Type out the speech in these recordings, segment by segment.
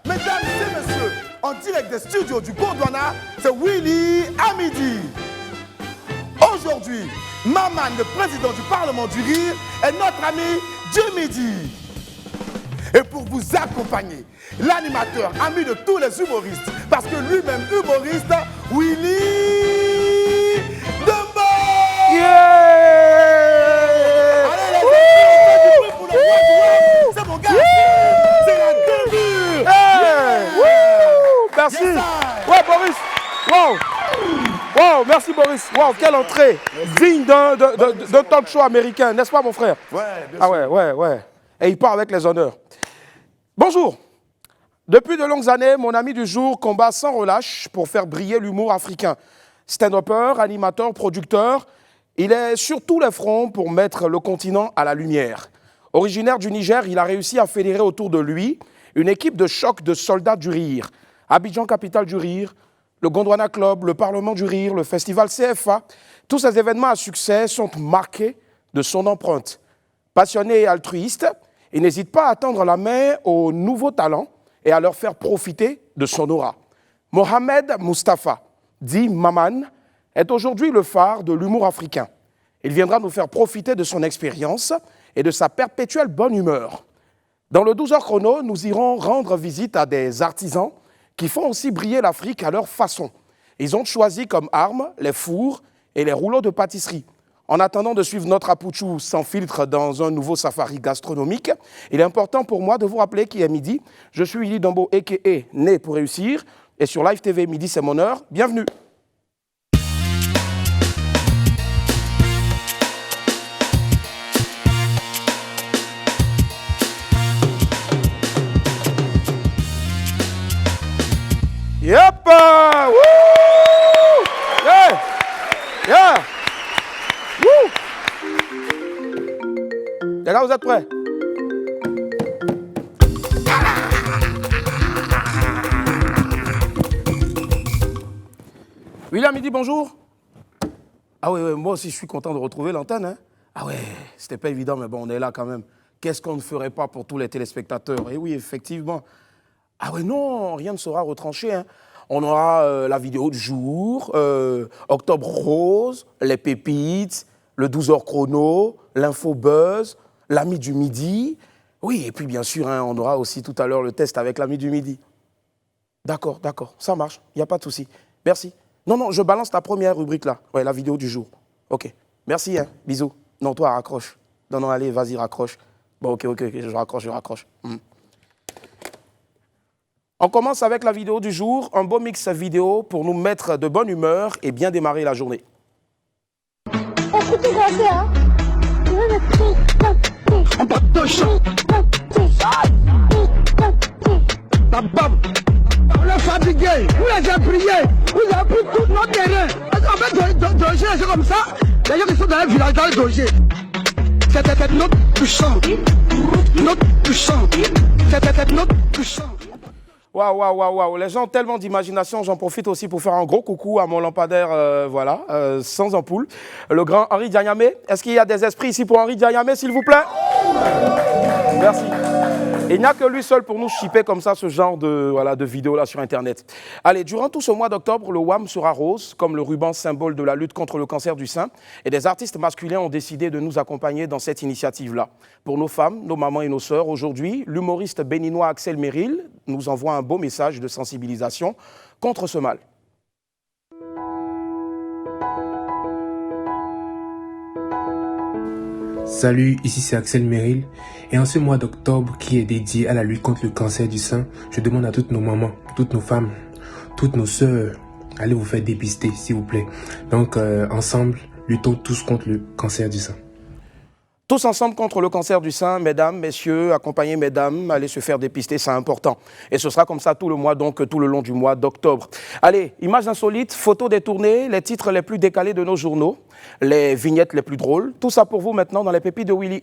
Mesdames et messieurs, en direct des studios du Gondwana, c'est Willy à midi. Aujourd'hui, Maman, le président du Parlement du Rire, est notre ami du midi. Et pour vous accompagner, l'animateur ami de tous les humoristes, parce que lui-même humoriste, Willy Dembo. Yeah! Allez les amis, pour le roi du web. C'est mon gars, c'est la début. Merci. Yes, Ouais, Boris. Wow. Wow, merci Boris. Wow, quelle entrée. Digne d'un talk show américain, n'est-ce pas mon frère? Ouais, bien sûr. Ah ouais. Et il part avec les honneurs. Bonjour. Depuis de longues années, mon ami du jour combat sans relâche pour faire briller l'humour africain. Stand-upper, animateur, producteur, il est sur tous les fronts pour mettre le continent à la lumière. Originaire du Niger, il a réussi à fédérer autour de lui une équipe de choc de soldats du rire. Abidjan, capitale du rire, le Gondwana Club, le Parlement du rire, le festival CFA, tous ces événements à succès sont marqués de son empreinte. Passionné et altruiste, il n'hésite pas à tendre la main aux nouveaux talents et à leur faire profiter de son aura. Mohamed Mustafa, dit Maman, est aujourd'hui le phare de l'humour africain. Il viendra nous faire profiter de son expérience et de sa perpétuelle bonne humeur. Dans le 12h chrono, nous irons rendre visite à des artisans qui font aussi briller l'Afrique à leur façon. Ils ont choisi comme armes les fours et les rouleaux de pâtisserie. En attendant de suivre notre Apouchou sans filtre dans un nouveau safari gastronomique, il est important pour moi de vous rappeler qu'il est midi. Je suis Willy Dembo, a.k.a. Né pour réussir. Et sur Live TV, midi, c'est mon heure. Bienvenue. Yep! Woo! Yeah! Yeah! Woo! Les gars, vous êtes prêts? William, il dit bonjour. Ah oui, moi aussi, je suis content de retrouver l'antenne. Hein? Ah ouais, c'était pas évident, mais bon, on est là quand même. Qu'est-ce qu'on ne ferait pas pour tous les téléspectateurs? Et oui, effectivement. Ah ouais, non, rien ne sera retranché. Hein. On aura la vidéo du jour, Octobre Rose, les pépites, le 12h chrono, l'info buzz, l'ami du midi. Oui, et puis bien sûr, hein, on aura aussi tout à l'heure le test avec l'ami du midi. D'accord, ça marche, il n'y a pas de souci. Merci. Non, je balance ta première rubrique là. Ouais, la vidéo du jour. Ok. Merci, hein. Bisous. Non, toi, raccroche. Non, allez, vas-y, raccroche. Bon, ok, je raccroche. On commence avec la vidéo du jour, un beau mix vidéo pour nous mettre de bonne humeur et bien démarrer la journée. Écoutez, hein. On est fatigué, vous les avez priés, vous avez pris tout notre terrain. En fait, doger, c'est comme ça. Les gens qui sont dans le village, dans le doger. C'était notre puissant. C'était notre puissant. Waouh. Les gens ont tellement d'imagination, j'en profite aussi pour faire un gros coucou à mon lampadaire, sans ampoule. Le grand Henri Dianyamé. Est-ce qu'il y a des esprits ici pour Henri Dianyamé, s'il vous plaît? Merci. Il n'y a que lui seul pour nous shipper comme ça ce genre de vidéos là sur Internet. Allez, durant tout ce mois d'octobre, le WAM sera rose, comme le ruban symbole de la lutte contre le cancer du sein. Et des artistes masculins ont décidé de nous accompagner dans cette initiative-là. Pour nos femmes, nos mamans et nos sœurs, aujourd'hui, l'humoriste béninois Axel Merrill nous envoie un beau message de sensibilisation contre ce mal. Salut, ici c'est Axel Merrill et en ce mois d'octobre qui est dédié à la lutte contre le cancer du sein, je demande à toutes nos mamans, toutes nos femmes, toutes nos sœurs, allez vous faire dépister s'il vous plaît. Donc ensemble, luttons tous contre le cancer du sein. Tous ensemble contre le cancer du sein, mesdames, messieurs, accompagnez mesdames, allez se faire dépister, c'est important. Et ce sera comme ça tout le mois, donc tout le long du mois d'octobre. Allez, images insolites, photos détournées, les titres les plus décalés de nos journaux, les vignettes les plus drôles, tout ça pour vous maintenant dans les pépites de Willy.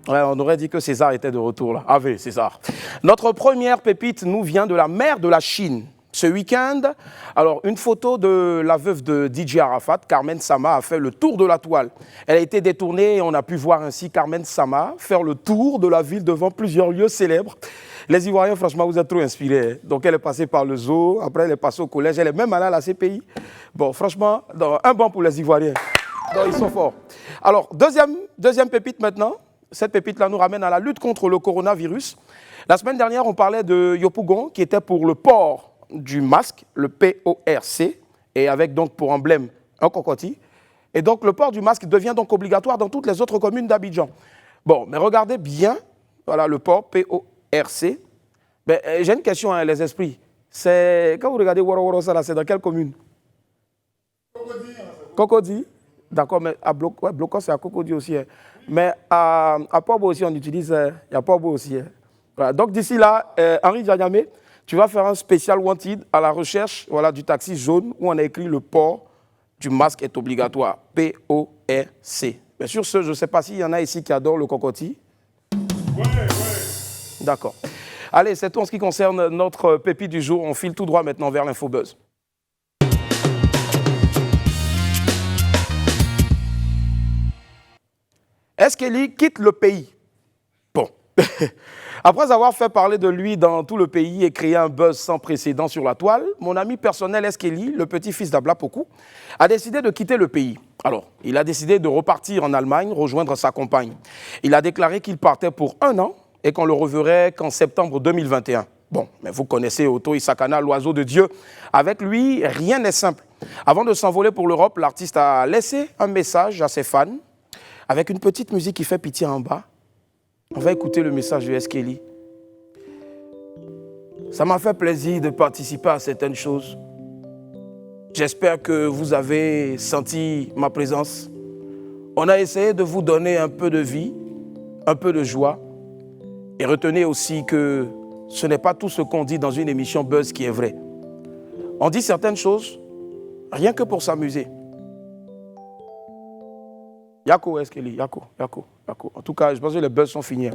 Ouais, on aurait dit que César était de retour là. Ave, César. Notre première pépite nous vient de la mer de la Chine. Ce week-end, alors une photo de la veuve de DJ Arafat, Carmen Sama, a fait le tour de la toile. Elle a été détournée et on a pu voir ainsi Carmen Sama faire le tour de la ville devant plusieurs lieux célèbres. Les Ivoiriens, franchement, vous êtes trop inspirés. Donc elle est passée par le zoo, après elle est passée au collège, elle est même allée à la CPI. Bon, franchement, un bon pour les Ivoiriens. Donc, ils sont forts. Alors, deuxième pépite maintenant. Cette pépite-là nous ramène à la lutte contre le coronavirus. La semaine dernière, on parlait de Yopougon, qui était pour le port du masque, le PORC, et avec donc pour emblème un cocotier. Et donc le port du masque devient donc obligatoire dans toutes les autres communes d'Abidjan. Bon, mais regardez bien, voilà le port PORC. J'ai une question, hein, les esprits. Quand vous regardez Woro Woro Sala, c'est dans quelle commune? Cocody. D'accord, mais à Blocos, c'est à Cocody aussi. Hein. Mais à Porbo aussi, on utilise, il y a Porbo aussi. Hein. Voilà. Donc d'ici là, Henri Djanyame, tu vas faire un spécial Wanted à la recherche voilà, du taxi jaune où on a écrit le port du masque est obligatoire. P-O-R-C. Mais sur ce, je ne sais pas s'il y en a ici qui adorent le cocotier. Ouais. D'accord. Allez, c'est tout en ce qui concerne notre pépite du jour. On file tout droit maintenant vers l'Infobuzz. Eskeli quitte le pays. Bon. Après avoir fait parler de lui dans tout le pays et créé un buzz sans précédent sur la toile, mon ami personnel Eskeli, le petit-fils d'Abla Pokou, a décidé de quitter le pays. Alors, il a décidé de repartir en Allemagne, rejoindre sa compagne. Il a déclaré qu'il partait pour 1 an et qu'on le reverrait qu'en septembre 2021. Bon, mais vous connaissez Otto Isakana, l'oiseau de Dieu. Avec lui, rien n'est simple. Avant de s'envoler pour l'Europe, l'artiste a laissé un message à ses fans avec une petite musique qui fait pitié en bas. On va écouter le message de Eskeli. Ça m'a fait plaisir de participer à certaines choses. J'espère que vous avez senti ma présence. On a essayé de vous donner un peu de vie, un peu de joie. Et retenez aussi que ce n'est pas tout ce qu'on dit dans une émission Buzz qui est vrai. On dit certaines choses rien que pour s'amuser. Yako Eskeli, Yako. En tout cas, je pense que les buzz sont finis.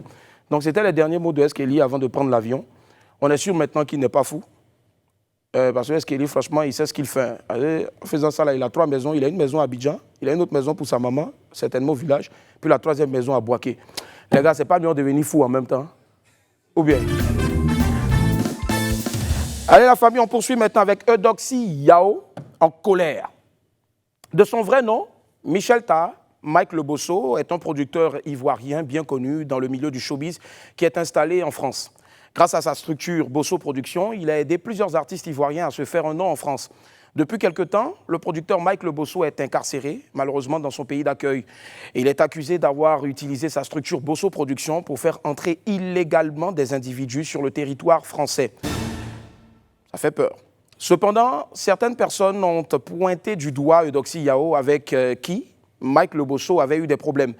Donc, c'était les derniers mots de Eskeli avant de prendre l'avion. On est sûr maintenant qu'il n'est pas fou. Parce que Eskeli, franchement, il sait ce qu'il fait. En faisant ça, là, il a 3 maisons. Il a une maison à Abidjan, il a une autre maison pour sa maman, certainement au village, puis la 3e maison à Boaké. Les gars, c'est pas mieux de devenir fou en même temps. Ou bien? Allez, la famille, on poursuit maintenant avec Eudoxie Yao, en colère. De son vrai nom, Michel Taha, Mike Le Bosso est un producteur ivoirien bien connu dans le milieu du showbiz qui est installé en France. Grâce à sa structure Bosso Productions, il a aidé plusieurs artistes ivoiriens à se faire un nom en France. Depuis quelque temps, le producteur Mike Le Bosso est incarcéré, malheureusement dans son pays d'accueil. Il est accusé d'avoir utilisé sa structure Bosso Productions pour faire entrer illégalement des individus sur le territoire français. Ça fait peur. Cependant, certaines personnes ont pointé du doigt Eudoxie Yao avec qui Mike Le Bosso avait eu des problèmes,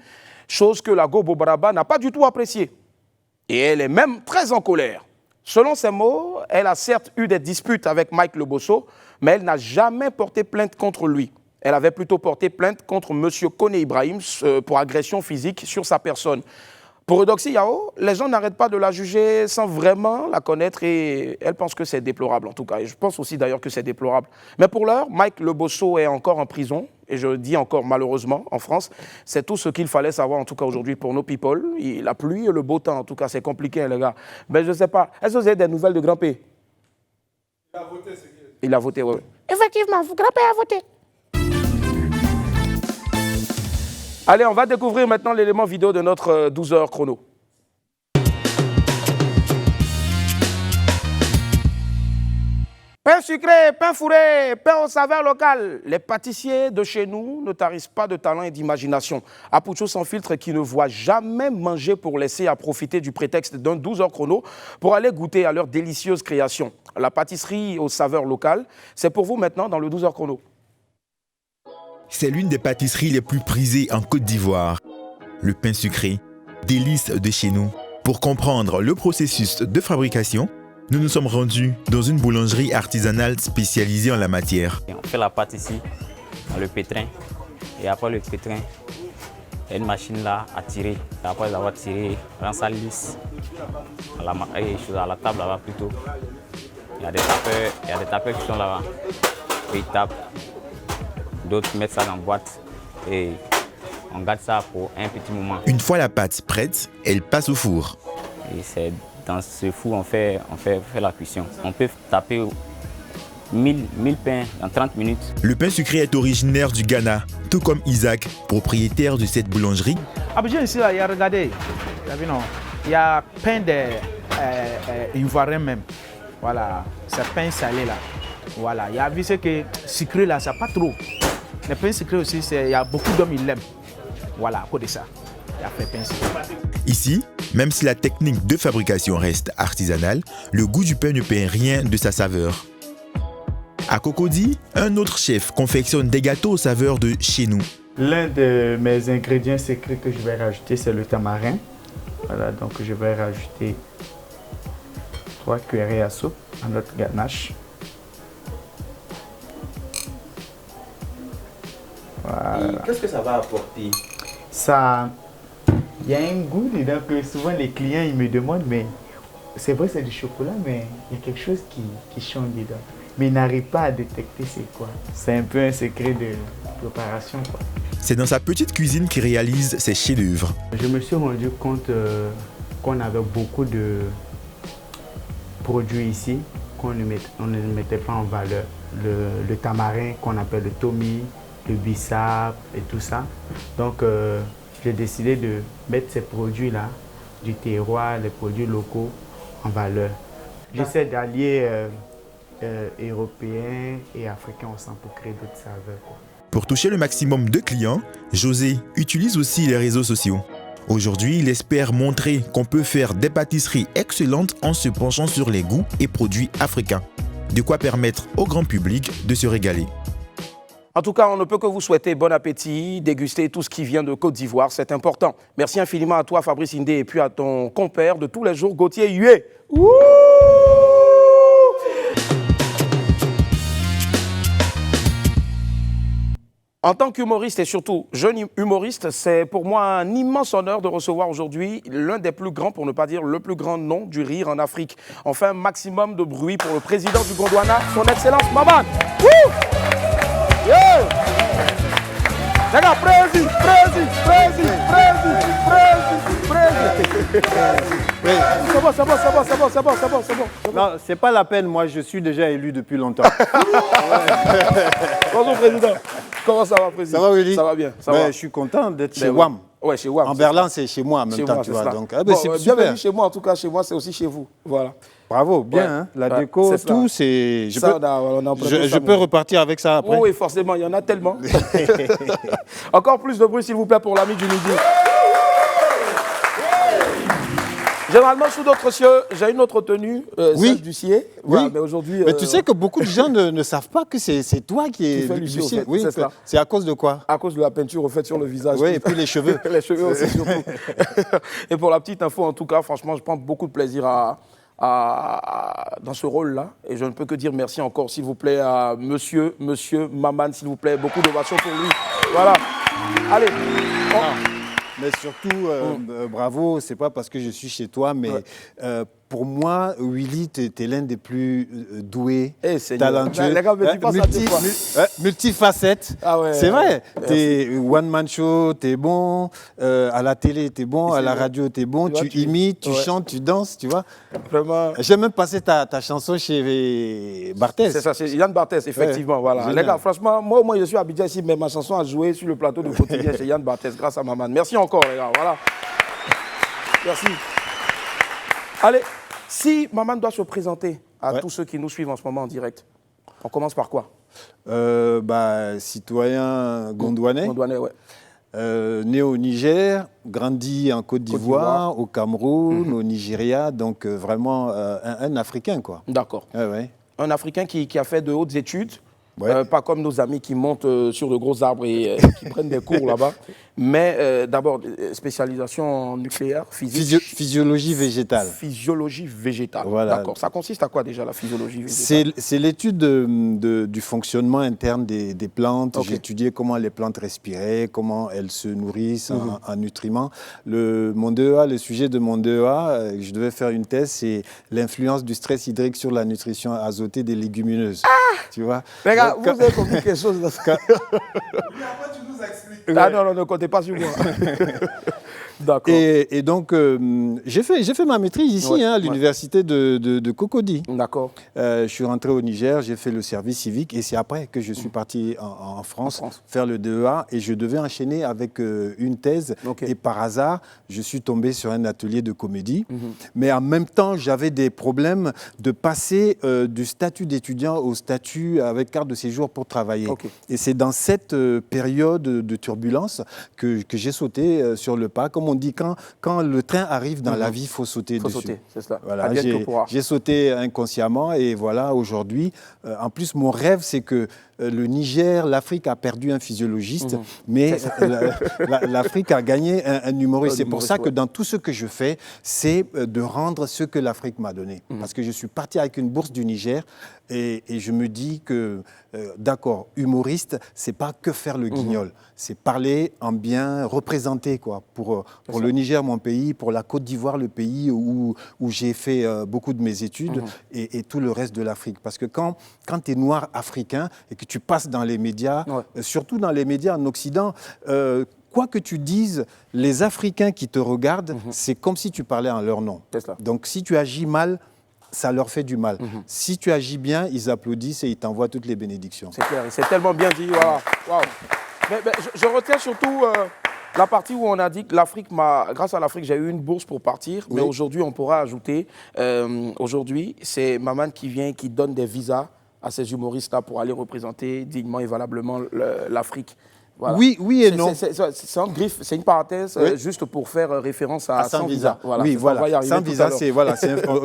chose que la Gobo Baraba n'a pas du tout appréciée. Et elle est même très en colère. Selon ses mots, elle a certes eu des disputes avec Mike Le Bosso, mais elle n'a jamais porté plainte contre lui. Elle avait plutôt porté plainte contre M. Kone Ibrahim pour agression physique sur sa personne. Pour Eudoxie Yao, les gens n'arrêtent pas de la juger sans vraiment la connaître et elle pense que c'est déplorable en tout cas. Et je pense aussi d'ailleurs que c'est déplorable. Mais pour l'heure, Mike Le Bosso est encore en prison et je dis encore malheureusement en France. C'est tout ce qu'il fallait savoir en tout cas aujourd'hui pour nos people. La pluie et le beau temps en tout cas, c'est compliqué les gars. Mais je ne sais pas, est-ce que vous avez des nouvelles de Grand P? Il a voté, c'est qui? Il a voté, oui. Effectivement, Grand P a voté. Allez, on va découvrir maintenant l'élément vidéo de notre 12 heures chrono. Pain sucré, pain fourré, pain aux saveurs locales. Les pâtissiers de chez nous ne tarissent pas de talent et d'imagination. Apoucho sans filtre qui ne voit jamais manger pour laisser à profiter du prétexte d'un 12 heures chrono pour aller goûter à leur délicieuse création. La pâtisserie aux saveurs locales, c'est pour vous maintenant dans le 12 heures chrono. C'est l'une des pâtisseries les plus prisées en Côte d'Ivoire. Le pain sucré, délice de chez nous. Pour comprendre le processus de fabrication, nous nous sommes rendus dans une boulangerie artisanale spécialisée en la matière. On fait la pâte ici, dans le pétrin. Et après le pétrin, il y a une machine là à tirer. Et après avoir tiré, on rend ça lisse à la table là-bas plutôt. Il y a des tapeurs qui sont là-bas. Ils tapent. D'autres mettent ça dans la boîte et on garde ça pour un petit moment. Une fois la pâte prête, elle passe au four. Et c'est dans ce four on fait la cuisson. On peut taper 1000 pains en 30 minutes. Le pain sucré est originaire du Ghana, tout comme Isaac, propriétaire de cette boulangerie. Abidjan ici, là, il y a, regardez, il y a pain ivoirien même. Voilà, c'est pain salé là. Voilà, il y a vu ce que sucré là, ça pas trop. Le pain sucré aussi, il y a beaucoup d'hommes qui l'aiment. Voilà, à cause de ça, il y a fait pain sucré. Ici, même si la technique de fabrication reste artisanale, le goût du pain ne perd rien de sa saveur. À Cocody, un autre chef confectionne des gâteaux aux saveurs de chez nous. L'un de mes ingrédients secrets que je vais rajouter, c'est le tamarin. Voilà, donc je vais rajouter 3 cuillerées à soupe à notre ganache. Voilà. Qu'est-ce que ça va apporter? Ça, il y a un goût dedans que souvent les clients ils me demandent, mais c'est vrai c'est du chocolat, mais il y a quelque chose qui change dedans. Mais ils n'arrivent pas à détecter c'est quoi. C'est un peu un secret de préparation, quoi. C'est dans sa petite cuisine qu'il réalise ses chefs-d'œuvre. Je me suis rendu compte qu'on avait beaucoup de produits ici qu'on ne mettait pas en valeur. Le tamarin qu'on appelle le tomi, le bissap et tout ça. Donc j'ai décidé de mettre ces produits-là, du terroir, les produits locaux en valeur. J'essaie d'allier européens et africains ensemble pour créer d'autres saveurs, quoi. Pour toucher le maximum de clients, José utilise aussi les réseaux sociaux. Aujourd'hui, il espère montrer qu'on peut faire des pâtisseries excellentes en se penchant sur les goûts et produits africains. De quoi permettre au grand public de se régaler. En tout cas, on ne peut que vous souhaiter bon appétit, déguster tout ce qui vient de Côte d'Ivoire, c'est important. Merci infiniment à toi, Fabrice Indé, et puis à ton compère de tous les jours, Gauthier Hué. Ouh! En tant qu'humoriste et surtout jeune humoriste, c'est pour moi un immense honneur de recevoir aujourd'hui l'un des plus grands, pour ne pas dire le plus grand nom du rire en Afrique. On fait un maximum de bruit pour le président du Gondwana, son Excellence Maman. Wouh! Yeah! Les gars, président. C'est bon. Non, c'est pas la peine, moi je suis déjà élu depuis longtemps. Bonjour, président. Comment ça va, président? Ça va, Willy? Ça va bien. Ça va. Je suis content d'être chez WAM. Ouais, chez WAM. En Berlin, c'est chez moi en même temps, tu vois. Donc, c'est super. Bienvenue chez moi, en tout cas, chez moi, c'est aussi chez vous. Voilà. Bravo, bien, ouais. Hein, la déco, tout, c'est... Je peux repartir avec ça après? Oui, forcément, il y en a tellement. Encore plus de bruit, s'il vous plaît, pour l'ami du midi. Généralement, sous d'autres cieux, j'ai une autre tenue, celle du ciel. Voilà, oui. Mais aujourd'hui... Mais tu sais que beaucoup de gens ne savent pas que c'est toi qui es du ciel. Oui, c'est ça. C'est à cause de quoi? À cause de la peinture faite sur le visage. Oui, et puis les cheveux. Les cheveux aussi, surtout. Et pour la petite info, en tout cas, franchement, je prends beaucoup de plaisir dans ce rôle-là. Et je ne peux que dire merci encore, s'il vous plaît, à monsieur Maman, s'il vous plaît. Beaucoup d'ovations pour lui. Voilà. Allez. Mais surtout, bravo, c'est pas parce que je suis chez toi, mais pour moi, Willy, tu es l'un des plus doués, talentueux, multifacettes. Ah ouais, c'est vrai, tu es one-man show, tu es bon, à la télé, tu es bon, à la radio, tu es bon, tu imites, tu chantes, tu danses, tu vois. Vraiment. J'ai même passé ta chanson chez Barthès. C'est ça, c'est Yann Barthès, effectivement. Ouais, voilà. Les gars, franchement, moi, je suis à Abidjan ici, mais ma chanson a joué sur le plateau de quotidien chez Yann Barthès, grâce à Maman. Merci encore, les gars. Voilà. Merci. Allez, si Maman doit se présenter à tous ceux qui nous suivent en ce moment en direct, on commence par quoi? Citoyen gondwanais. Gondwanais, ouais. Né au Niger, grandi en Côte d'Ivoire, au Cameroun, au Nigeria, donc vraiment un Africain, quoi. D'accord. Ouais. Un Africain qui a fait de hautes études, pas comme nos amis qui montent sur de gros arbres et qui prennent des cours là-bas. Mais d'abord, spécialisation en nucléaire, physique. Physiologie végétale. Physiologie végétale. Voilà. D'accord. Ça consiste à quoi déjà la physiologie végétale? C'est l'étude du fonctionnement interne des plantes. Okay. J'ai étudié comment les plantes respiraient, comment elles se nourrissent en nutriments. Mon DEA, le sujet de mon DEA, je devais faire une thèse, c'est l'influence du stress hydrique sur la nutrition azotée des légumineuses. Tu vois? Les gars, vous avez compris quelque chose dans ça. Ah non, ne comptez pas sur moi. D'accord. Et donc, j'ai fait ma maîtrise ici, à l'université de Cocody. D'accord. Je suis rentré au Niger, j'ai fait le service civique et c'est après que je suis parti en France faire le DEA et je devais enchaîner avec une thèse. Okay. Et par hasard, je suis tombé sur un atelier de comédie. Mais en même temps, j'avais des problèmes de passer du statut d'étudiant au statut avec carte de séjour pour travailler. Okay. Et c'est dans cette période de turbulence que j'ai sauté sur le pas. Comme on dit, quand le train arrive dans la vie, il faut sauter dessus. Sauter, c'est ça. Voilà, j'ai sauté inconsciemment et voilà, aujourd'hui, en plus, mon rêve, c'est que le Niger, l'Afrique a perdu un physiologiste, mais l'Afrique a gagné un humoriste. C'est pour ça que dans tout ce que je fais, c'est de rendre ce que l'Afrique m'a donné. Parce que je suis parti avec une bourse du Niger et je me dis que, d'accord, humoriste, c'est pas que faire le guignol, c'est parler en bien, représenter quoi, pour le Niger, mon pays, pour la Côte d'Ivoire, le pays où j'ai fait beaucoup de mes études et tout le reste de l'Afrique. Parce que quand tu es noir africain et que tu passes dans les médias, surtout dans les médias en Occident, quoi que tu dises, les Africains qui te regardent, c'est comme si tu parlais en leur nom. Donc si tu agis mal, ça leur fait du mal. Si tu agis bien, ils applaudissent et ils t'envoient toutes les bénédictions. C'est clair, c'est tellement bien dit. Voilà. Wow. Mais je retiens surtout la partie où on a dit que l'Afrique grâce à l'Afrique, j'ai eu une bourse pour partir. Mais aujourd'hui, on pourra ajouter, aujourd'hui, c'est Maman qui vient, qui donne des visas à ces humoristes-là pour aller représenter dignement et valablement l'Afrique. Voilà. Oui et non. C'est en griffe, c'est une parenthèse juste pour faire référence à sans visa. Voilà, oui, voilà. Sans visa, c'est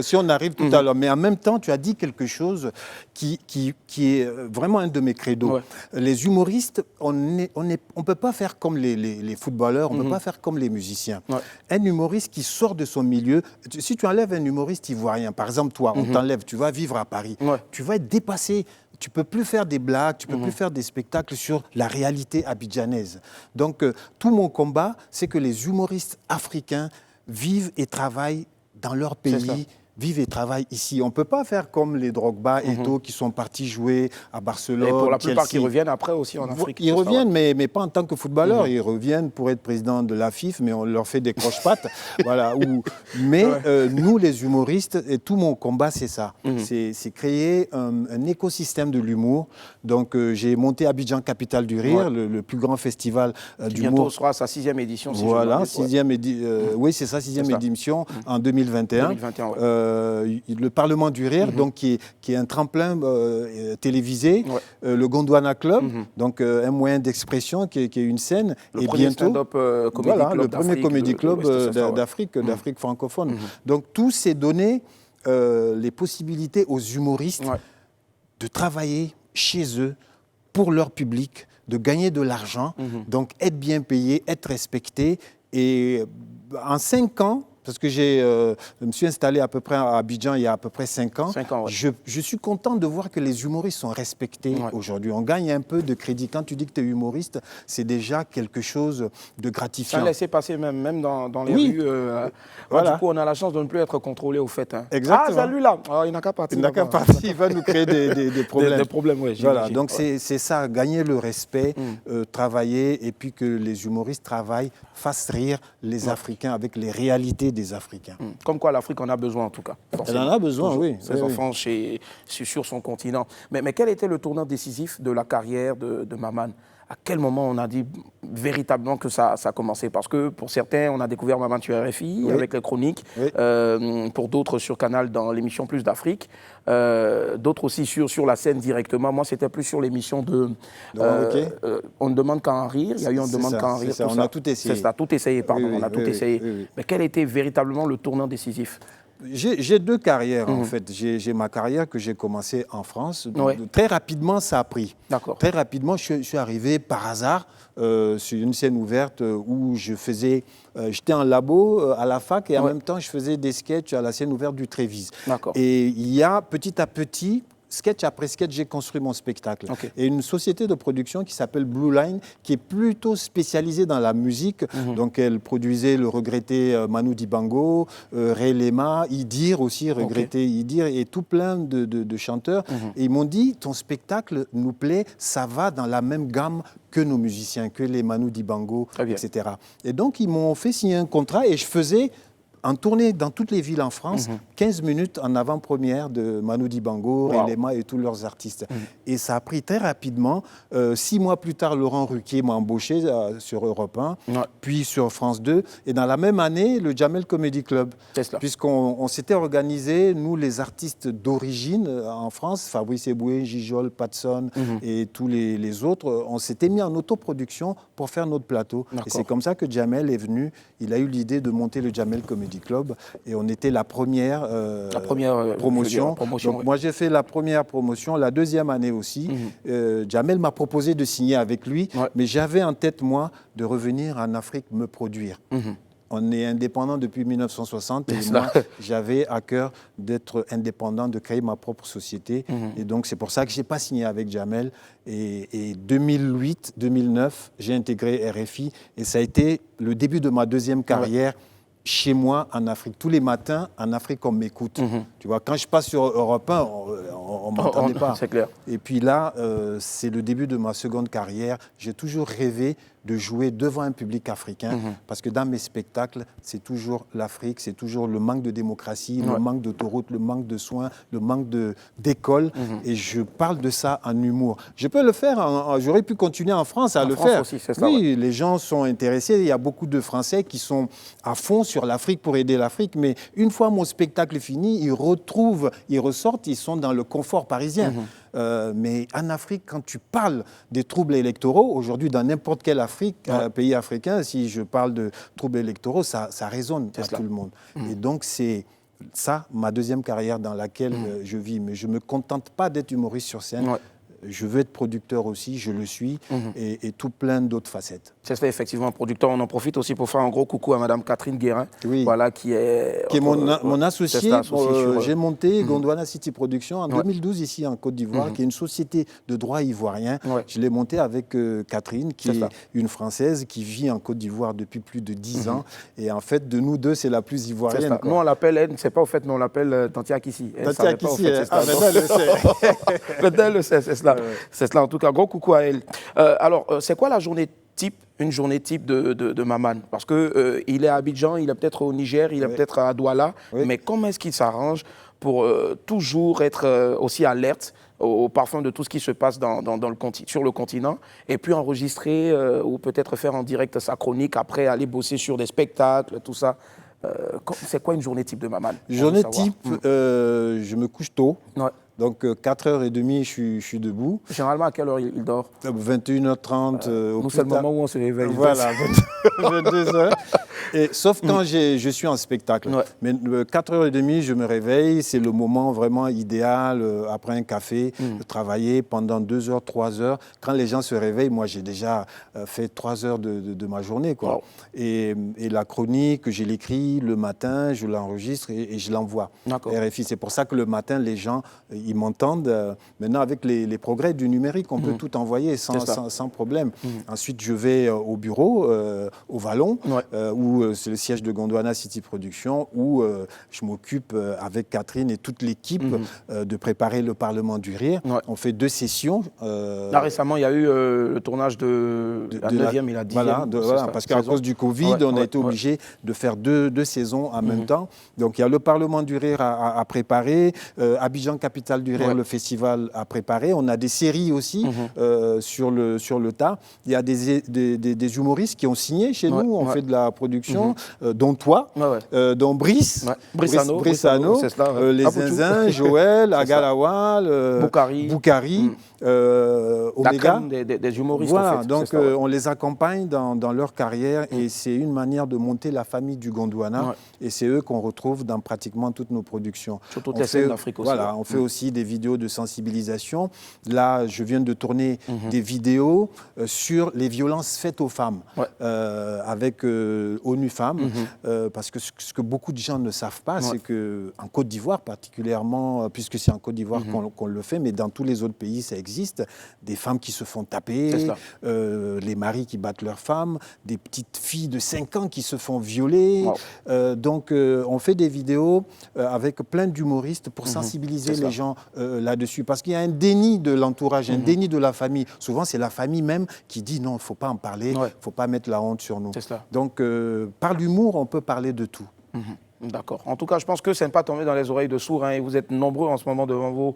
si on arrive tout à l'heure. Mais en même temps, tu as dit quelque chose qui est vraiment un de mes credos. Les humoristes, on ne peut pas faire comme les footballeurs, on ne peut pas faire comme les musiciens. Un humoriste qui sort de son milieu, si tu enlèves un humoriste ivoirien, par exemple toi, on t'enlève, tu vas vivre à Paris, tu vas être dépassé. Tu ne peux plus faire des blagues, tu ne peux plus faire des spectacles sur la réalité abidjanaise. Donc, tout mon combat, c'est que les humoristes africains vivent et travaillent dans leur pays, vivent et travaillent ici. On ne peut pas faire comme les Drogba et Eto'o qui sont partis jouer à Barcelone. Et pour la plupart qui reviennent après aussi en Afrique. Ils reviennent, mais pas en tant que footballeurs. Ils reviennent pour être président de la FIF, mais on leur fait des croche-pattes. Voilà, mais nous, les humoristes, et tout mon combat, c'est ça. C'est créer un écosystème de l'humour. Donc, j'ai monté Abidjan Capitale du Rire, le plus grand festival d'humour. Bientôt sera sa 6e édition. Si voilà, 6e oui, c'est ça, 6e édition en 2021. Le Parlement du Rire, donc, qui est un tremplin télévisé, le Gondwana Club, donc un moyen d'expression qui est une scène. Le premier stand-up comédie club le premier comédie club d'Afrique francophone. Donc tout s'est donné les possibilités aux humoristes de travailler chez eux, pour leur public, de gagner de l'argent, donc être bien payé, être respecté. Et en 5 ans, parce que je me suis installé à peu près à Abidjan il y a à peu près 5 ans. 5 ans, je suis content de voir que les humoristes sont respectés aujourd'hui. On gagne un peu de crédit. Quand tu dis que tu es humoriste, c'est déjà quelque chose de gratifiant. Ça laissé passer même dans les rues. Du coup, on a la chance de ne plus être contrôlé au fait. Exactement. Ah, celui-là, il n'a qu'à partir. Il n'a qu'à partir, il va nous créer des problèmes. Des problèmes, oui. Voilà, donc c'est ça, gagner le respect, travailler, et puis que les humoristes travaillent, fassent rire les Africains avec les réalités des Africains. Comme quoi l'Afrique en a besoin en tout cas. Elle en a besoin, oui. Ses enfants sur son continent. Mais quel était le tournant décisif de la carrière de Maman ? À quel moment on a dit véritablement que ça a commencé? Parce que pour certains, on a découvert Maman sur RFI avec les chroniques, pour d'autres sur Canal dans l'émission Plus d'Afrique, d'autres aussi sur la scène directement. Moi, c'était plus sur l'émission On ne demande qu'à en rire. Il y a eu On ne demande qu'à en rire. On a tout essayé. C'est ça, tout essayé, pardon. On a tout essayé. Mais quel était véritablement le tournant décisif? J'ai deux carrières, en fait. J'ai ma carrière que j'ai commencée en France. Ouais. Très rapidement, ça a pris. D'accord. Très rapidement, je suis arrivé par hasard sur une scène ouverte où je faisais... J'étais en labo à la fac et en même temps, je faisais des sketchs à la scène ouverte du Trévise. D'accord. Et il y a petit à petit... Sketch après sketch, j'ai construit mon spectacle. Okay. Et une société de production qui s'appelle Blue Line, qui est plutôt spécialisée dans la musique. Donc, elle produisait le regretté Manu Dibango, Ray Lema, Idir aussi, regretté Idir, et tout plein de chanteurs. Et ils m'ont dit, ton spectacle nous plaît, ça va dans la même gamme que nos musiciens, que les Manu Dibango, etc. Et donc, ils m'ont fait signer un contrat et je faisais... en tournée dans toutes les villes en France, 15 minutes en avant-première de Manu Dibango, Ray Lema et tous leurs artistes. Et ça a pris très rapidement. 6 mois plus tard, Laurent Ruquier m'a embauché sur Europe 1, puis sur France 2. Et dans la même année, le Jamel Comedy Club. Puisqu'on s'était organisé, nous les artistes d'origine en France, Fabrice Eboué, Gijol, Patson et tous les autres, on s'était mis en autoproduction pour faire notre plateau. Et c'est comme ça que Jamel est venu. Il a eu l'idée de monter le Jamel Comedy Club et on était la première promotion. Donc, moi, j'ai fait la première promotion, la deuxième année aussi. Jamel m'a proposé de signer avec lui, mais j'avais en tête, moi, de revenir en Afrique me produire. On est indépendant depuis 1960 et moi, j'avais à cœur d'être indépendant, de créer ma propre société. Et donc, c'est pour ça que je n'ai pas signé avec Jamel. Et 2008, 2009, j'ai intégré RFI et ça a été le début de ma deuxième carrière. Chez moi, en Afrique. Tous les matins, en Afrique, on m'écoute. Tu vois, quand je passe sur Europe 1, on ne m'entendait pas. C'est clair. Et puis là, c'est le début de ma seconde carrière. J'ai toujours rêvé de jouer devant un public africain parce que dans mes spectacles, c'est toujours l'Afrique, c'est toujours le manque de démocratie, le manque d'autoroutes, le manque de soins, le manque d'écoles. Et je parle de ça en humour. Je peux le faire, j'aurais pu continuer en France à le faire. Aussi, c'est ça, oui, les gens sont intéressés. Il y a beaucoup de Français qui sont à fond sur l'Afrique pour aider l'Afrique. Mais une fois mon spectacle fini, ils ressortent, ils sont dans le confort parisien. Mais en Afrique, quand tu parles des troubles électoraux, aujourd'hui, dans n'importe quel pays africain, si je parle de troubles électoraux, ça résonne à tout le monde. Et donc, c'est ça, ma deuxième carrière dans laquelle je vis. Mais je ne me contente pas d'être humoriste sur scène. Je veux être producteur aussi, je le suis, et tout plein d'autres facettes. C'est ça, effectivement, producteur. On en profite aussi pour faire un gros coucou à Madame Catherine Guérin, qui est mon associée. J'ai monté Gondwana City Production en 2012 ici en Côte d'Ivoire, qui est une société de droit ivoirien. Je l'ai montée avec Catherine, qui est une Française qui vit en Côte d'Ivoire depuis plus de 10 ans. Et en fait, de nous deux, c'est la plus ivoirienne. Nous, on l'appelle, elle ne sait pas au fait, mais on l'appelle Tantia Kissi. Tantia Kissi, maintenant elle le sait. Maintenant elle le sait, c'est cela. C'est cela, en tout cas, gros coucou à elle. Alors, c'est quoi la journée type, une journée type de Maman? Parce qu'il est à Abidjan, il est peut-être au Niger, il est peut-être à Douala, mais comment est-ce qu'il s'arrange pour toujours être aussi alerte au parfum de tout ce qui se passe sur le continent, et puis enregistrer ou peut-être faire en direct sa chronique, après aller bosser sur des spectacles, tout ça? C'est quoi une journée type de Maman? Journée type, je me couche tôt. Donc, 4h30, je suis debout. Généralement, à quelle heure il dort? 21h30. Nous, c'est le moment où on se réveille. Voilà, 22h. Sauf quand je suis en spectacle. Mais 4h30, je me réveille. C'est le moment vraiment idéal, après un café, de travailler pendant 2 heures, 3 heures. Quand les gens se réveillent, moi, j'ai déjà fait 3 heures de ma journée, quoi. Wow. Et la chronique, je l'écris le matin, je l'enregistre et je l'envoie. RFI, c'est pour ça que le matin, les gens... ils m'entendent. Maintenant, avec les progrès du numérique, on peut tout envoyer sans problème. Ensuite, je vais au bureau, au Vallon, où c'est le siège de Gondwana City Production, où je m'occupe avec Catherine et toute l'équipe de préparer le Parlement du Rire. On fait 2 sessions. Là, récemment, il y a eu le tournage de la 9e et la 10e. Voilà, parce qu'à cause du Covid, on a été obligé de faire 2 saisons en même temps. Donc, il y a le Parlement du Rire à préparer, Abidjan Capitale capitale du rire, le festival a préparé. On a des séries aussi sur le tas. Il y a des humoristes qui ont signé chez nous. On fait de la production, dont toi, dont Brice, Brissano, les Zinzins, Joël, Agalawal, Boukari. Omega. Des humoristes, voilà, en fait. donc on les accompagne dans leur carrière et c'est une manière de monter la famille du Gondwana et c'est eux qu'on retrouve dans pratiquement toutes nos productions. Sur toutes les scènes d'Afrique aussi. Voilà, on fait aussi des vidéos de sensibilisation. Là, je viens de tourner des vidéos sur les violences faites aux femmes avec ONU Femmes parce que ce que beaucoup de gens ne savent pas, c'est qu'en Côte d'Ivoire particulièrement, puisque c'est en Côte d'Ivoire qu'on le fait, mais dans tous les autres pays, ça existe. Des femmes qui se font taper, les maris qui battent leurs femmes, des petites filles de 5 ans qui se font violer. Donc, on fait des vidéos avec plein d'humoristes pour sensibiliser les gens là-dessus. Parce qu'il y a un déni de l'entourage, un déni de la famille. Souvent, c'est la famille même qui dit non, il ne faut pas en parler, il ne faut pas mettre la honte sur nous. Donc, par l'humour, on peut parler de tout. D'accord. En tout cas, je pense que ça n'est pas tombé dans les oreilles de sourds. Et vous êtes nombreux en ce moment devant vos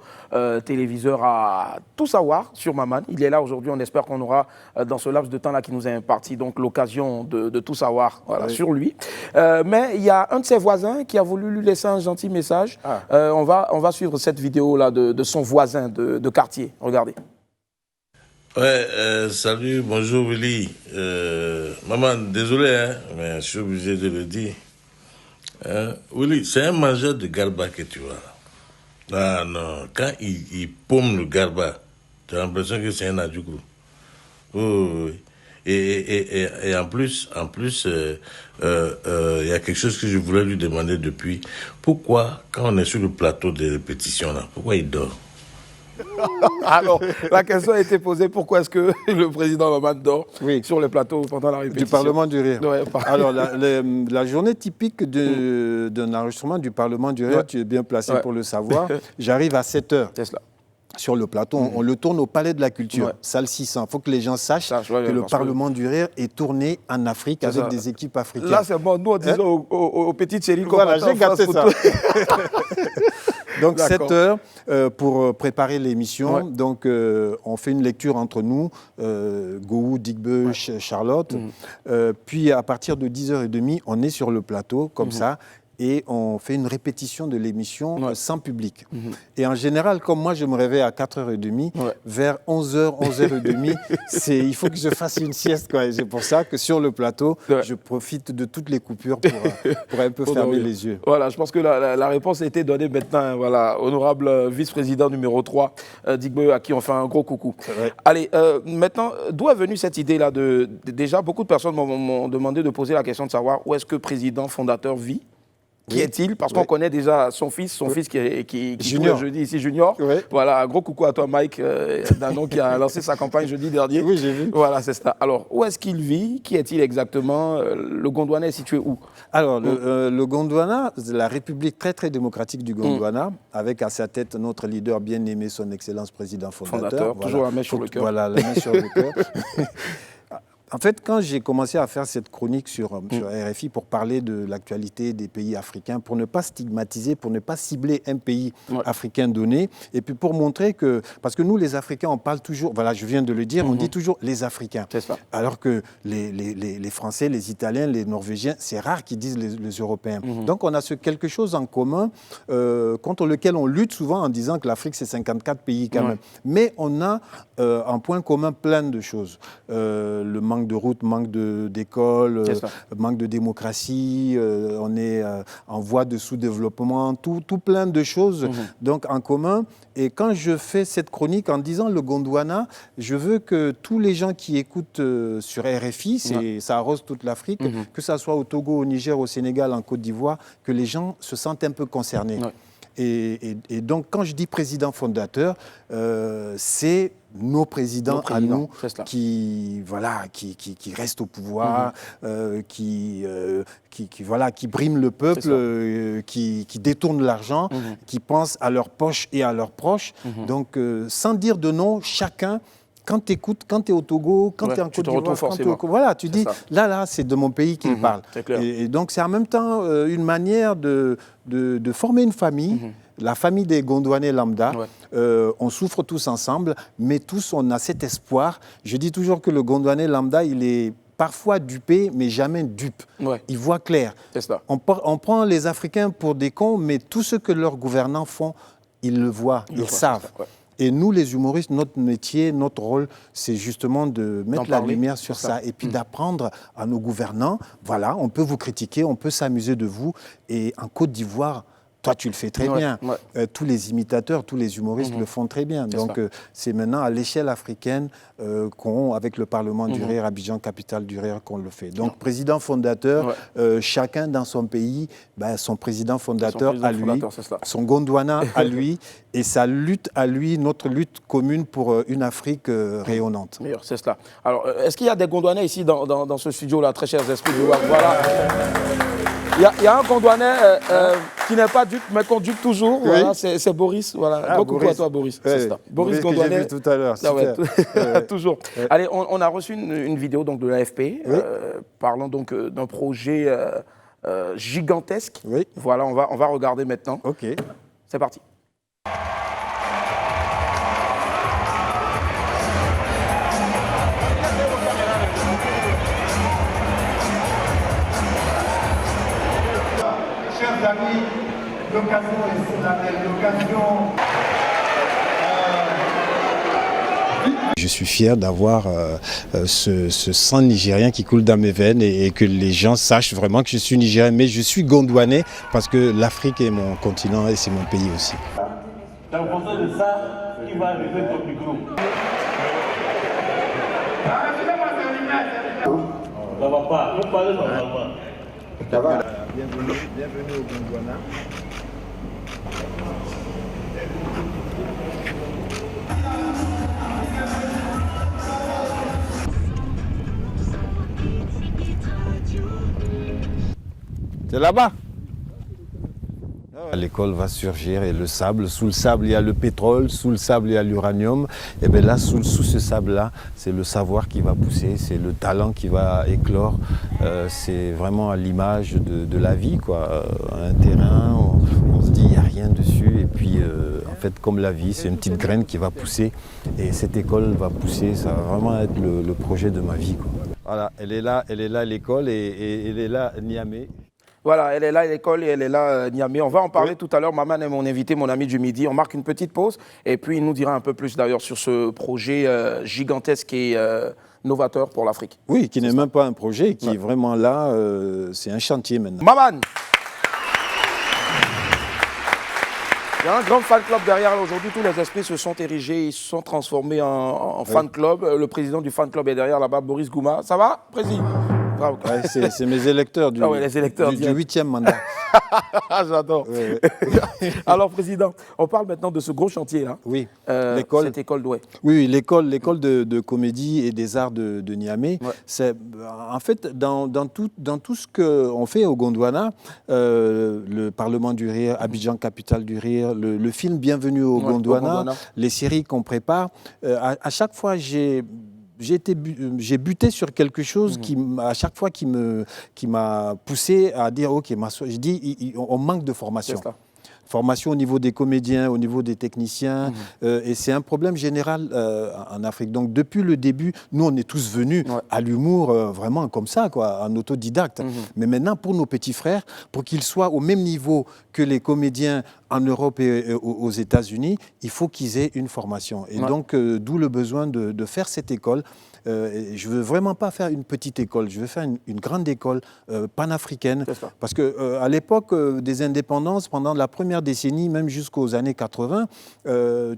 téléviseurs à tout savoir sur Maman. Il est là aujourd'hui. On espère qu'on aura, dans ce laps de temps-là qui nous est imparti, donc l'occasion de tout savoir sur lui. Mais il y a un de ses voisins qui a voulu lui laisser un gentil message. On va suivre cette vidéo-là de son voisin de quartier. Regardez. Ouais, salut, bonjour Willy. Maman, désolé, hein, mais je suis obligé de le dire. Willy, c'est un mangeur de garba que tu vois. Ah non, quand il paume le garba, tu as l'impression que c'est un adjoukou. Oui. Et en plus, il y a quelque chose que je voulais lui demander depuis. Pourquoi, quand on est sur le plateau de répétition, là, pourquoi il dort? Alors, la question a été posée, pourquoi est-ce que le président Maman dort sur le plateau pendant la répétition du Parlement du Rire. Alors, la la journée typique d'un enregistrement du Parlement du Rire, tu es bien placé pour le savoir, j'arrive à 7h. C'est cela. Sur le plateau, on le tourne au Palais de la Culture, salle 600. Il faut que les gens sachent que le Parlement du Rire est tourné en Afrique avec des équipes africaines. Là, c'est bon. Nous, on disait aux petites séries qu'on voilà, j'ai gâté ça. Donc 7 heures pour préparer l'émission. Donc on fait une lecture entre nous, Gou, Digbe, Charlotte. Puis à partir de 10h30, on est sur le plateau comme ça. Et on fait une répétition de l'émission sans public. Et en général, comme moi, je me réveille à 4h30, vers 11h, 11h30, il faut que je fasse une sieste, quoi. Et c'est pour ça que sur le plateau, je profite de toutes les coupures pour un peu fermer les yeux. Voilà, je pense que la réponse a été donnée maintenant. Voilà, honorable vice-président numéro 3, Digbe, à qui on fait un gros coucou. Allez, maintenant, d'où est venue cette idée-là déjà, beaucoup de personnes m'ont demandé de poser la question de savoir où est-ce que le président fondateur vit. Qui est-il? Parce qu'on connaît déjà son fils qui Junior. Jeudi ici, Junior. Voilà, un gros coucou à toi, Mike Danon, qui a lancé sa campagne jeudi dernier. Oui, j'ai vu. Voilà, c'est ça. Alors, où est-ce qu'il vit? Qui est-il exactement? Le Gondwana est situé où? Alors, le Gondwana, la République très, très démocratique du Gondwana, avec à sa tête notre leader bien-aimé, son Excellence Président fondateur. Voilà. Toujours la main sur le cœur. Voilà, la main sur le cœur. En fait, quand j'ai commencé à faire cette chronique sur RFI pour parler de l'actualité des pays africains, pour ne pas stigmatiser, pour ne pas cibler un pays africain donné, et puis pour montrer que, parce que nous les Africains, on parle toujours, voilà, je viens de le dire, on dit toujours les Africains. C'est ça. Alors que les Français, les Italiens, les Norvégiens, c'est rare qu'ils disent les Européens. Donc on a quelque chose en commun contre lequel on lutte souvent en disant que l'Afrique c'est 54 pays quand même. Mais on a en point commun plein de choses. Le manque de routes, manque d'écoles, manque de démocratie, on est en voie de sous-développement, tout plein de choses donc en commun. Et quand je fais cette chronique en disant le Gondwana, je veux que tous les gens qui écoutent sur RFI, ça arrose toute l'Afrique, que ça soit au Togo, au Niger, au Sénégal, en Côte d'Ivoire, que les gens se sentent un peu concernés. Et donc, quand je dis président fondateur, c'est nos présidents à nous qui restent au pouvoir, qui briment le peuple, qui détournent l'argent, qui pensent à leurs poches et à leurs proches. Donc, sans dire de nom, chacun... Quand tu écoutes, quand tu es au Togo, quand tu es en Côte d'Ivoire, voilà, tu dis, là, c'est de mon pays qu'il parle. Et donc, c'est en même temps une manière de former une famille, la famille des Gondwanais lambda, on souffre tous ensemble, mais tous on a cet espoir. Je dis toujours que le Gondwanais lambda, il est parfois dupé, mais jamais dupe. Il voit clair. On prend les Africains pour des cons, mais tout ce que leurs gouvernants font, ils le voient, ils savent. Et nous, les humoristes, notre métier, notre rôle, c'est justement de mettre la lumière sur ça et puis d'apprendre à nos gouvernants, voilà, on peut vous critiquer, on peut s'amuser de vous. Et en Côte d'Ivoire, toi, tu le fais très bien. Tous les imitateurs, tous les humoristes le font très bien. Donc, c'est maintenant à l'échelle africaine avec le Parlement du Rire, Abidjan, capitale du Rire, qu'on le fait. Donc, président fondateur, chacun dans son pays, son président fondateur à lui, son Gondwana à lui, et sa lutte à lui, notre lutte commune pour une Afrique rayonnante. C'est cela. Alors, est-ce qu'il y a des Gondwanais ici dans ce studio-là, très chers esprits du WAC? Voilà. Il y a un Gondwanais qui n'est pas dupe, mais qu'on dupe toujours. Oui. Voilà, c'est Boris. Voilà. Donc, coucou à toi, Boris. C'est ça. Boris Gondwanais. Que j'ai vu tout à l'heure. Toujours. Allez, on a reçu une vidéo donc, de l'AFP parlant donc d'un projet gigantesque. Voilà, on va regarder maintenant. OK. C'est parti. Chers amis, l'occasion est solennelle, l'occasion... Je suis fier d'avoir ce sang nigérien qui coule dans mes veines et que les gens sachent vraiment que je suis nigérien, mais je suis gondwanais parce que l'Afrique est mon continent et c'est mon pays aussi. C'est en fonction de ça qui va arriver ton micro. Ça va pas, vous parlez normalement. Ça va. Bienvenue au Gondwana. C'est là-bas. L'école va surgir et le sable, sous le sable il y a le pétrole, sous le sable il y a l'uranium. Et bien là, sous ce sable-là, c'est le savoir qui va pousser, c'est le talent qui va éclore. C'est vraiment à l'image de la vie, quoi. Un terrain, on se dit il n'y a rien dessus. Et puis en fait, comme la vie, c'est une petite graine qui va pousser. Et cette école va pousser, ça va vraiment être le projet de ma vie, quoi. Voilà, elle est là l'école et elle est là Niamey. Voilà, elle est là à l'école et elle est là Niamey. On va en parler tout à l'heure. Maman est mon invité, mon ami du midi. On marque une petite pause et puis il nous dira un peu plus d'ailleurs sur ce projet gigantesque et novateur pour l'Afrique. Oui, qui n'est même pas un projet, qui est vraiment là. C'est un chantier maintenant. Maman! Il y a un grand fan club derrière. Aujourd'hui, tous les esprits se sont érigés, ils se sont transformés en fan club. Le président du fan club est derrière là-bas, Boris Gouma. Ça va, président? Ouais, c'est mes électeurs du 8e mandat. J'adore. Alors, président, on parle maintenant de ce gros chantier-là. Oui, l'école. Cette école d'Ouai. Oui, l'école de comédie et des arts de Niamey. C'est, en fait, dans tout ce qu'on fait au Gondwana, le Parlement du Rire, Abidjan, capitale du Rire, le film Bienvenue au Gondwana, les séries qu'on prépare, à chaque fois, j'ai buté sur quelque chose qui, à chaque fois, qui m'a poussé à dire, OK, je dis, on manque de formation. Formation au niveau des comédiens, au niveau des techniciens, et c'est un problème général en Afrique. Donc depuis le début, nous on est tous venus à l'humour vraiment comme ça, quoi, en autodidacte. Mais maintenant pour nos petits frères, pour qu'ils soient au même niveau que les comédiens en Europe et aux États-Unis, il faut qu'ils aient une formation. Et donc d'où le besoin de faire cette école. Je ne veux vraiment pas faire une petite école, je veux faire une grande école panafricaine. Parce qu'à l'époque des indépendances, pendant la première décennie, même jusqu'aux années 80,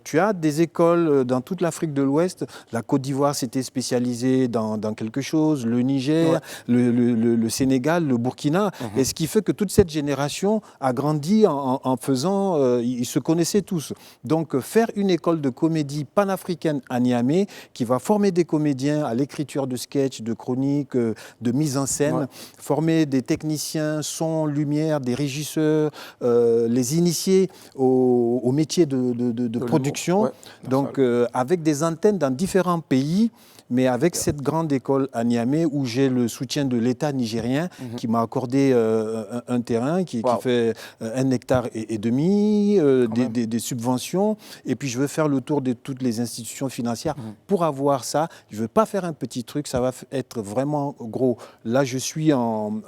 tu as des écoles dans toute l'Afrique de l'Ouest. La Côte d'Ivoire s'était spécialisée dans quelque chose, le Niger, le Sénégal, le Burkina. Et ce qui fait que toute cette génération a grandi en faisant, ils se connaissaient tous. Donc faire une école de comédie panafricaine à Niamey qui va former des comédiens à l'écriture de sketchs, de chroniques, de mise en scène, former des techniciens, son, lumière, des régisseurs, les initier au métier de production. Donc avec des antennes dans différents pays. mais avec cette grande école à Niamey où j'ai le soutien de l'État nigérien qui m'a accordé un terrain qui fait 1,5 hectare des subventions. Et puis je veux faire le tour de toutes les institutions financières pour avoir ça. Je ne veux pas faire un petit truc, ça va être vraiment gros. Là, je suis en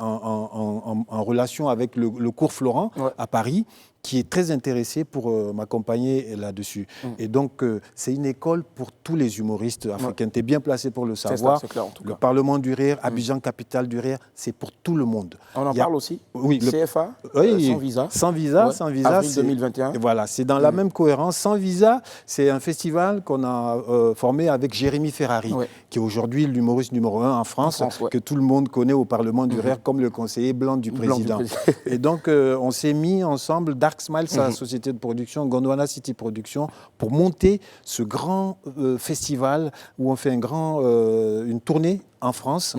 relation avec le cours Florent à Paris, qui est très intéressé pour m'accompagner là-dessus. Et donc, c'est une école pour tous les humoristes africains. Tu es bien placé pour le savoir. C'est clair, en tout cas. Le Parlement du Rire, Abidjan, capitale du Rire, c'est pour tout le monde. On en parle aussi. Oui, CFA, sans visa. Sans visa, sans visa. Avril 2021. Voilà, c'est dans la même cohérence. Sans visa, c'est un festival qu'on a formé avec Jérémy Ferrari, qui est aujourd'hui l'humoriste numéro 1 en France, que tout le monde connaît au Parlement du Rire comme le conseiller blanc du président. Et donc, on s'est mis ensemble, Dark Smile, sa société de production, Gondwana City Production, pour monter ce grand festival où on fait une tournée en France.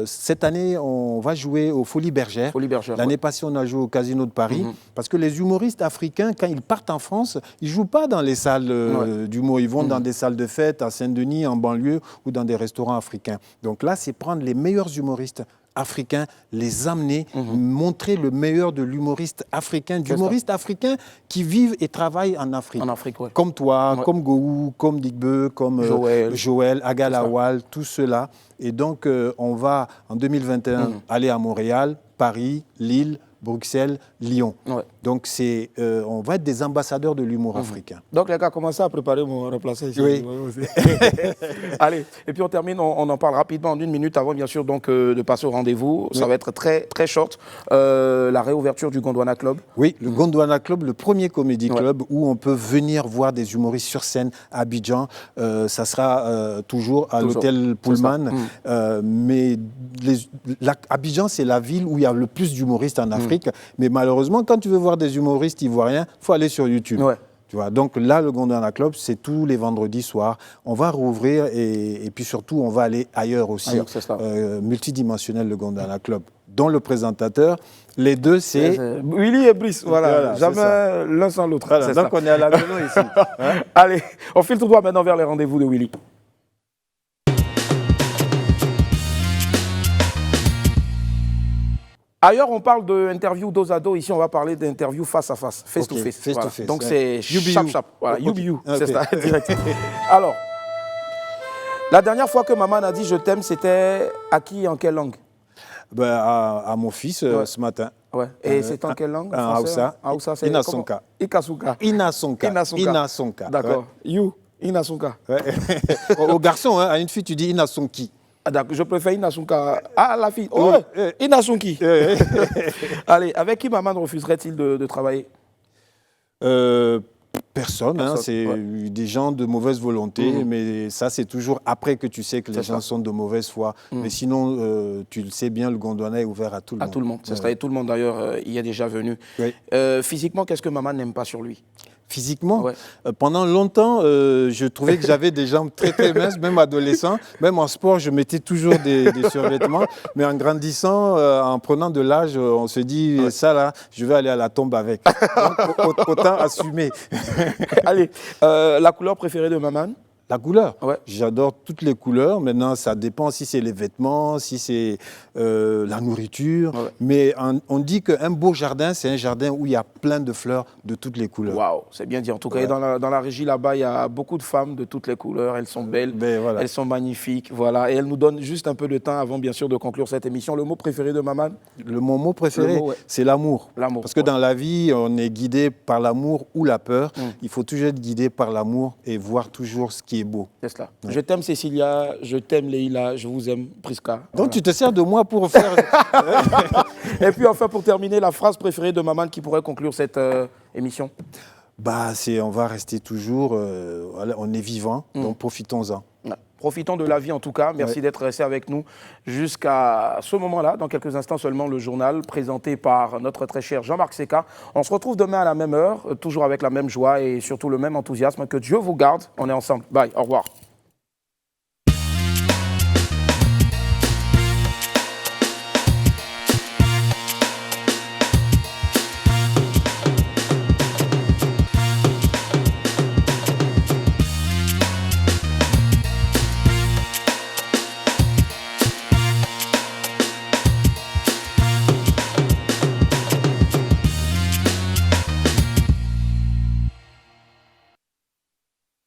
Cette année, on va jouer aux Folies Bergères. L'année passée, on a joué au Casino de Paris. Parce que les humoristes africains, quand ils partent en France, ils ne jouent pas dans les salles d'humour. Ils vont dans des salles de fête à Saint-Denis, en banlieue, ou dans des restaurants africains. Donc là, c'est prendre les meilleurs humoristes africains, les amener, montrer le meilleur de l'humoriste africain, d'humoristes africains qui vivent et travaillent en Afrique. Comme toi, comme Gohou, comme Digbe, comme Joël, Agalawal, tous ceux-là. Et donc, on va, en 2021, aller à Montréal, Paris, Lille, Bruxelles, Lyon. Donc, on va être des ambassadeurs de l'humour africain. Donc, les gars, commencez à préparer mon remplaçant ici. Oui. Allez, et puis on termine, on en parle rapidement en 1 minute avant, bien sûr, donc, de passer au rendez-vous. Ça va être très, très short. La réouverture du Gondwana Club. Oui, le Gondwana Club, le premier comédie club où on peut venir voir des humoristes sur scène à Abidjan. Ça sera toujours à l'hôtel Pullman. Mais Abidjan, c'est la ville où il y a le plus d'humoristes en Afrique. Mais malheureusement, quand tu veux voir des humoristes ivoiriens, il faut aller sur YouTube. Tu vois, donc là, le Gondwana Club, c'est tous les vendredis soirs. On va rouvrir et puis surtout, on va aller ailleurs aussi. Multidimensionnel, le Gondwana Club, dont le présentateur. Les deux, c'est Willy et Brice. Voilà, jamais l'un sans l'autre. Voilà, donc on est à la maison ici. Allez, on file tout droit maintenant vers les rendez-vous de Willy. Ailleurs, on parle d'interview dos à dos. Ici, on va parler d'interview face à face, face to face. Voilà. Donc, c'est chap-chap. Voilà, you, c'est ça, direct. Alors, la dernière fois que maman a dit « je t'aime », c'était à qui, en quelle langue? À mon fils, ce matin. Et c'est en quelle langue? En Hausa. Inasonka. Inasonka. D'accord. You, Inasonka. Au garçon, à une fille, tu dis Inasonki. D'accord, je préfère Inasonka. Ah, la fille. Oh, Inasonki. Allez, avec qui maman refuserait-il de travailler? Personne, hein, c'est des gens de mauvaise volonté, mais ça c'est toujours après que tu sais que les gens sont de mauvaise foi. Mais sinon, tu le sais bien, le Gondwana est ouvert à tout le monde. À tout le monde, c'est ça. Et tout le monde d'ailleurs y est déjà venu. Physiquement, qu'est-ce que maman n'aime pas sur lui? Physiquement, pendant longtemps, je trouvais que j'avais des jambes très très minces, même adolescent. Même en sport, je mettais toujours des survêtements. Mais en grandissant, en prenant de l'âge, on se dit, ça là, je vais aller à la tombe avec. Donc, autant assumer. Allez, la couleur préférée de maman? La couleur, j'adore toutes les couleurs. Maintenant, ça dépend si c'est les vêtements, si c'est la nourriture. Mais on dit qu'un beau jardin, c'est un jardin où il y a plein de fleurs de toutes les couleurs. Waouh, c'est bien dit. En tout cas, et dans la régie là-bas, il y a beaucoup de femmes de toutes les couleurs. Elles sont belles, elles sont magnifiques. Voilà. Et elles nous donnent juste un peu de temps avant, bien sûr, de conclure cette émission. Le mot préféré de maman? Mon mot préféré, c'est l'amour. Parce que dans la vie, on est guidé par l'amour ou la peur. Il faut toujours être guidé par l'amour et voir toujours ce qui est beau. C'est cela. Je t'aime Cécilia, je t'aime Leïla, je vous aime Priska. Donc tu te sers de moi pour faire... Et puis enfin pour terminer, la phrase préférée de maman qui pourrait conclure cette émission? On va rester toujours, on est vivant, donc profitons-en. Profitons de la vie en tout cas. Merci d'être resté avec nous jusqu'à ce moment-là. Dans quelques instants seulement, le journal présenté par notre très cher Jean-Marc Seka. On se retrouve demain à la même heure, toujours avec la même joie et surtout le même enthousiasme. Que Dieu vous garde. On est ensemble. Bye. Au revoir.